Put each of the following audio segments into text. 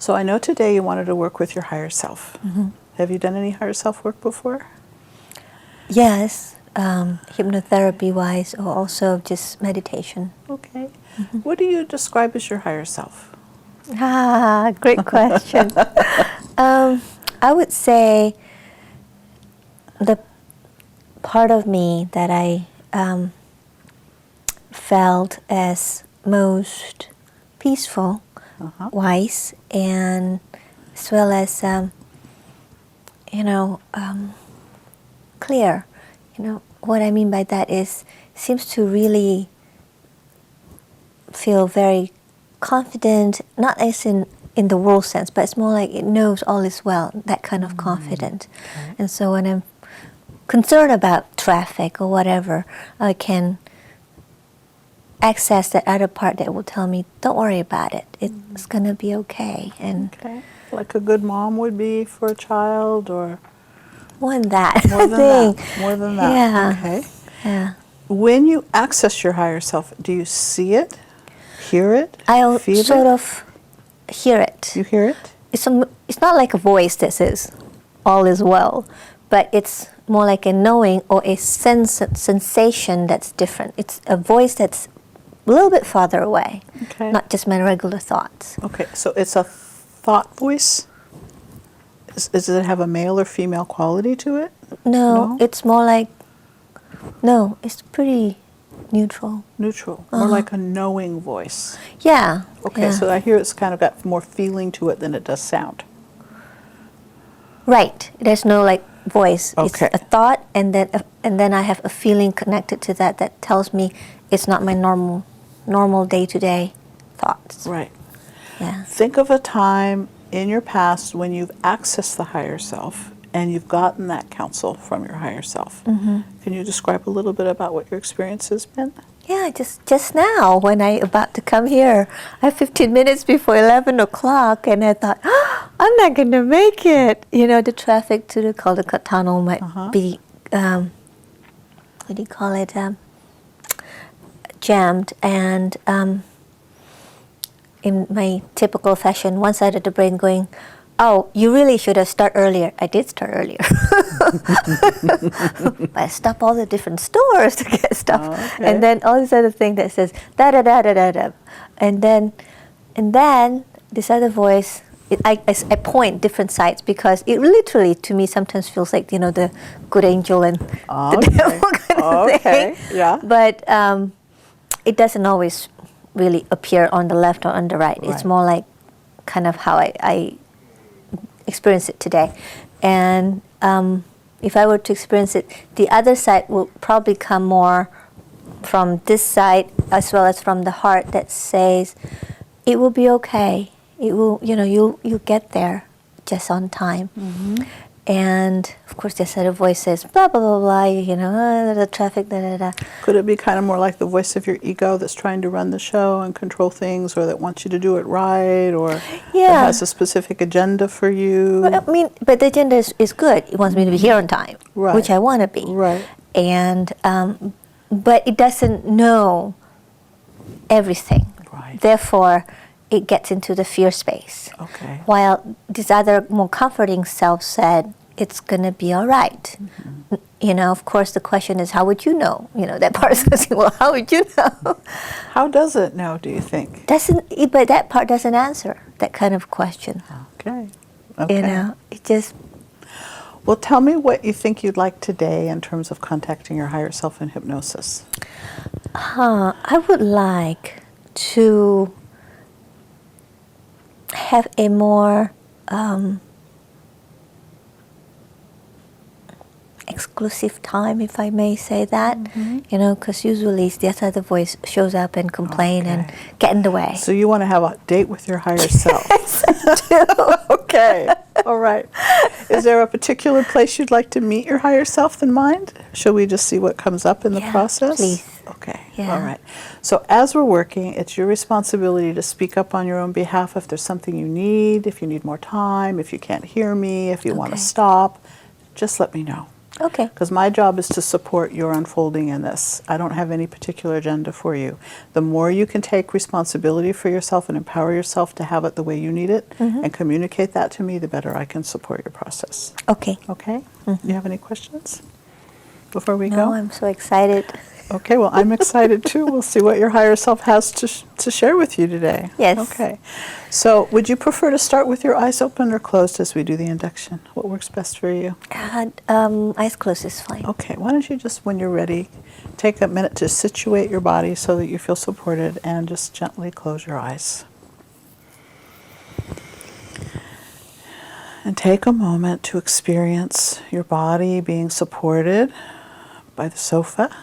So I know today you wanted to work with your higher self. Mm-hmm. Have you done any higher self work before? Yes, hypnotherapy-wise, or also just meditation. Okay. What do you describe as your higher self? Ah, great question. I would say the part of me that I felt as most peaceful, wise, and as well as clear. What I mean by that is seems to really feel very confident, not as in the world sense, but it's more like it knows all is well, that kind of confident. Okay. And so when I'm concerned about traffic or whatever, I can access that other part that will tell me, don't worry about it. It's going to be okay. And Okay. Like a good mom would be for a child, or more than that. more than that? More than that. Yeah. Okay. Yeah. When you access your higher self, do you see it, hear it, I'll feel sort it? of hear it. You hear it? It's not like a voice that says all is well, but it's more like a knowing or a sensation that's different. It's a voice that's a little bit farther away, Okay. not just my regular thoughts. Okay, so it's a thought voice? Does it have a male or female quality to it? No, No? it's more like, no, it's pretty neutral. Neutral, more like a knowing voice. Yeah. Okay, yeah. so I hear it's kind of got more feeling to it than it does sound. Right. There's no like voice. Okay. It's a thought, and then I have a feeling connected to that tells me it's not my normal day-to-day thoughts. Right. Yeah. Think of a time in your past when you've accessed the higher self and you've gotten that counsel from your higher self. Mm-hmm. Can you describe a little bit about what your experience has been? Yeah, just now when I about to come here, I have 15 minutes before 11 o'clock, and I thought, I'm not going to make it. The traffic to the Caldecott Tunnel might be, what do you call it, jammed. And in my typical fashion, one side of the brain going, oh, you really should have started earlier. I did start earlier. But I stopped all the different stores to get stuff. Oh, okay. And then all this other thing that says, da-da-da-da-da-da. And then this other voice, I point different sides because it literally, to me, sometimes feels like, the good angel and the devil kind of thing. Yeah. But it doesn't always really appear on the left or on the right. It's more like kind of how I experience it today. And if I were to experience it, the other side will probably come more from this side as well as from the heart that says, it will be okay. It will, you'll get there just on time. Mm-hmm. And of course, this other voice says, blah, blah, blah, blah, the traffic, da, da, da. Could it be kind of more like the voice of your ego that's trying to run the show and control things, or that wants you to do it right, or that has a specific agenda for you? I mean, but the agenda is good. It wants me to be here on time, which I want to be. Right. And, but it doesn't know everything. Right. Therefore, it gets into the fear space. Okay. While this other more comforting self said, it's going to be all right. Mm-hmm. Of course, the question is, how would you know? That part says, well, how would you know? How does it know, do you think? But that part doesn't answer that kind of question. Okay. It just... Well, tell me what you think you'd like today in terms of contacting your higher self in hypnosis. I would like to have a more exclusive time, if I may say that, because usually the other voice shows up and complain and get in the way. So you want to have a date with your higher self? Yes, I do. Okay, all right. Is there a particular place you'd like to meet your higher self in mind? Shall we just see what comes up in the process? Please. Okay, Yeah. all right. So as we're working, it's your responsibility to speak up on your own behalf if there's something you need, if you need more time, if you can't hear me, if you want to stop. Just let me know. Okay. Because my job is to support your unfolding in this. I don't have any particular agenda for you. The more you can take responsibility for yourself and empower yourself to have it the way you need it and communicate that to me, the better I can support your process. Okay. Okay? You have any questions before we No, go? I'm so excited. Okay, well, I'm excited too. We'll see what your higher self has to share with you today. Yes. Okay. So, would you prefer to start with your eyes open or closed as we do the induction? What works best for you? Eyes closed is fine. Okay, why don't you just, when you're ready, take a minute to situate your body so that you feel supported and just gently close your eyes. And take a moment to experience your body being supported by the sofa,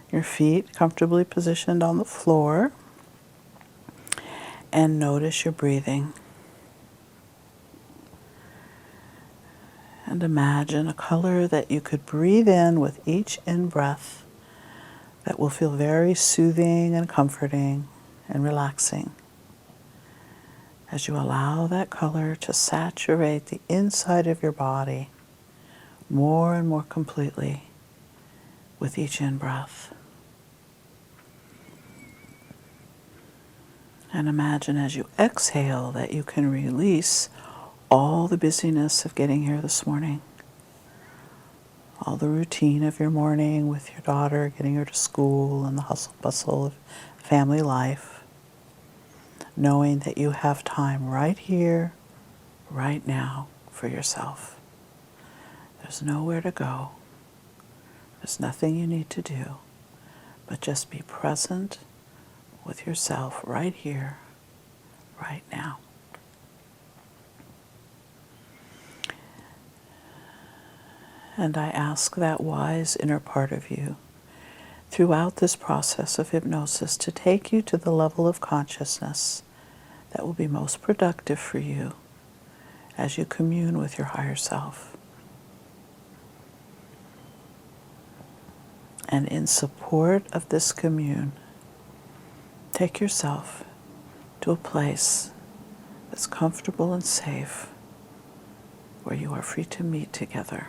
your feet comfortably positioned on the floor, and notice your breathing. And imagine a color that you could breathe in with each in-breath that will feel very soothing and comforting and relaxing as you allow that color to saturate the inside of your body more and more completely with each in-breath. And imagine as you exhale that you can release all the busyness of getting here this morning, all the routine of your morning with your daughter, getting her to school and the hustle bustle of family life, knowing that you have time right here, right now for yourself. There's nowhere to go. There's nothing you need to do, but just be present with yourself right here, right now. And I ask that wise inner part of you throughout this process of hypnosis to take you to the level of consciousness that will be most productive for you as you commune with your higher self. And in support of this commune, take yourself to a place that's comfortable and safe where you are free to meet together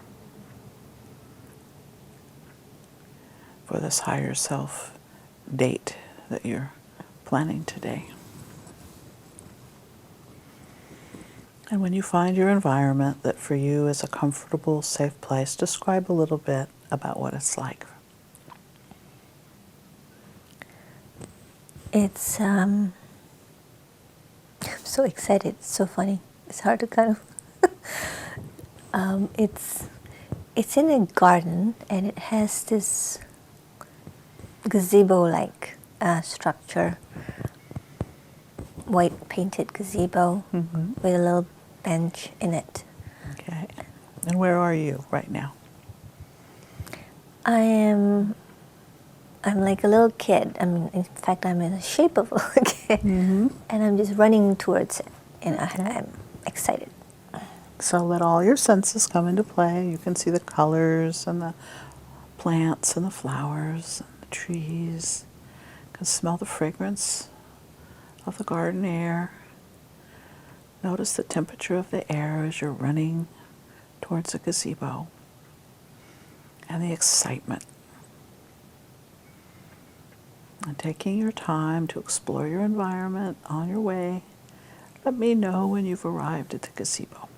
for this higher self date that you're planning today. And when you find your environment that for you is a comfortable, safe place, describe a little bit about what it's like. It's I'm so excited. It's so funny. It's hard to kind of. It's in a garden, and it has this gazebo-like structure, white painted gazebo with a little bench in it. Okay. And where are you right now? I'm like a little kid. In fact, I'm in the shape of a little kid, and I'm just running towards it, and I'm excited. So let all your senses come into play. You can see the colors and the plants and the flowers and the trees. You can smell the fragrance of the garden air. Notice the temperature of the air as you're running towards the gazebo and the excitement. And taking your time to explore your environment on your way, let me know when you've arrived at the gazebo.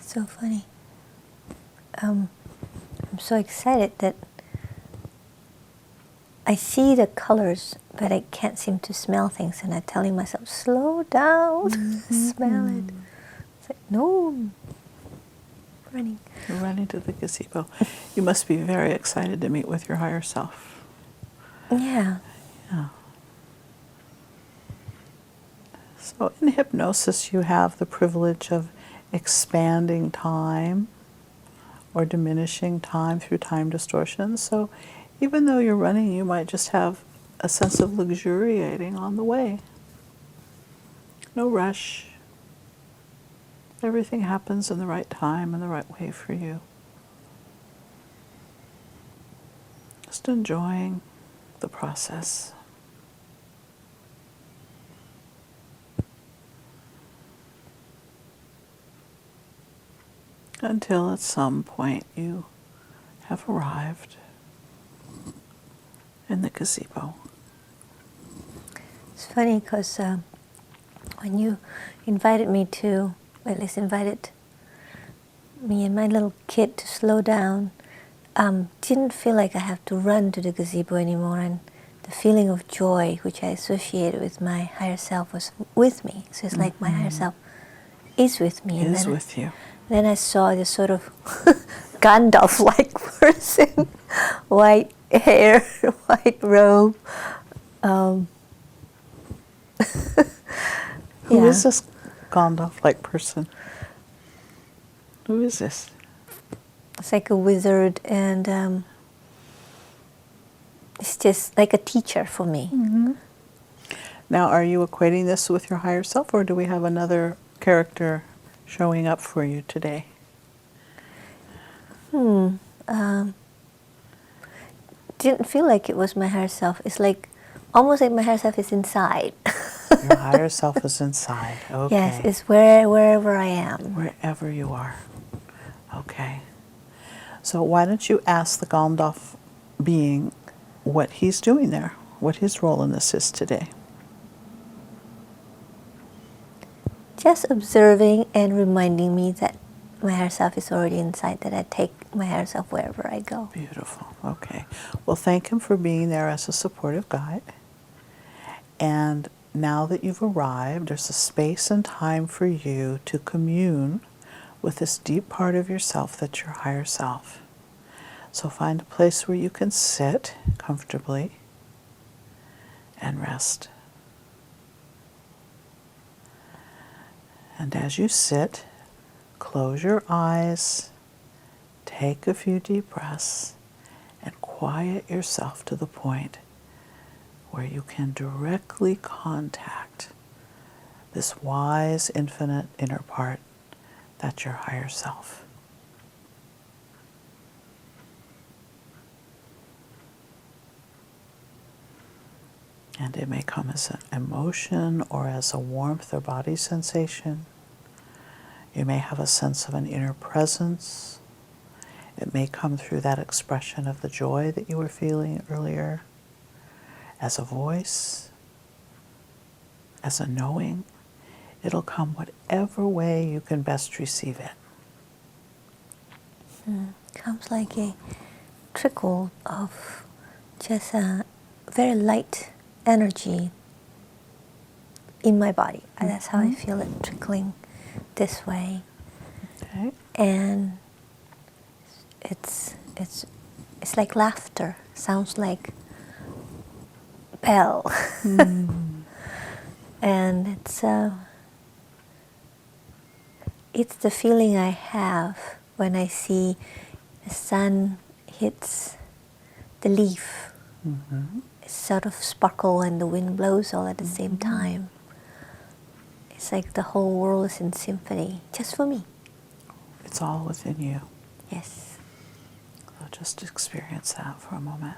So funny. I'm so excited that I see the colors, but I can't seem to smell things, and I'm telling myself, slow down, smell it. It's like, no, running. You're running to the gazebo. You must be very excited to meet with your higher self. Yeah. Yeah. So in hypnosis, you have the privilege of expanding time or diminishing time through time distortion. So even though you're running, you might just have a sense of luxuriating on the way. No rush. Everything happens in the right time and the right way for you. Just enjoying the process. Until at some point you have arrived in the gazebo. It's funny because when you invited me to, well, at least invited me and my little kid to slow down, didn't feel like I have to run to the gazebo anymore, and the feeling of joy which I associated with my higher self was with me. So it's like my higher self is with me. Is with you. Then I saw this sort of Gandalf-like person, white hair, white robe. Who is this Gandalf-like person? Who is this? It's like a wizard, and it's just like a teacher for me. Mm-hmm. Now, are you equating this with your higher self, or do we have another character showing up for you today? Didn't feel like it was my higher self. It's like almost like my higher self is inside. Your higher self is inside. Okay. Yes, it's wherever I am. Wherever you are. Okay. So why don't you ask the Gandalf being what he's doing there, what his role in this is today? Just observing and reminding me that my higher self is already inside, that I take my higher self wherever I go. Beautiful. Okay. Well, thank him for being there as a supportive guide. And now that you've arrived, there's a space and time for you to commune with this deep part of yourself that's your higher self. So find a place where you can sit comfortably and rest. And as you sit, close your eyes, take a few deep breaths, and quiet yourself to the point where you can directly contact this wise, infinite inner part that's your higher self. And it may come as an emotion or as a warmth or body sensation. You may have a sense of an inner presence. It may come through that expression of the joy that you were feeling earlier, as a voice, as a knowing. It'll come whatever way you can best receive it. Comes like a trickle of just a very light energy in my body. And that's how I feel it trickling this way. Okay. And it's like laughter. Sounds like bell. And it's the feeling I have when I see the sun hits the leaf. It's sort of sparkle and the wind blows all at the same time. It's like the whole world is in symphony, just for me. It's all within you. Yes. So just experience that for a moment.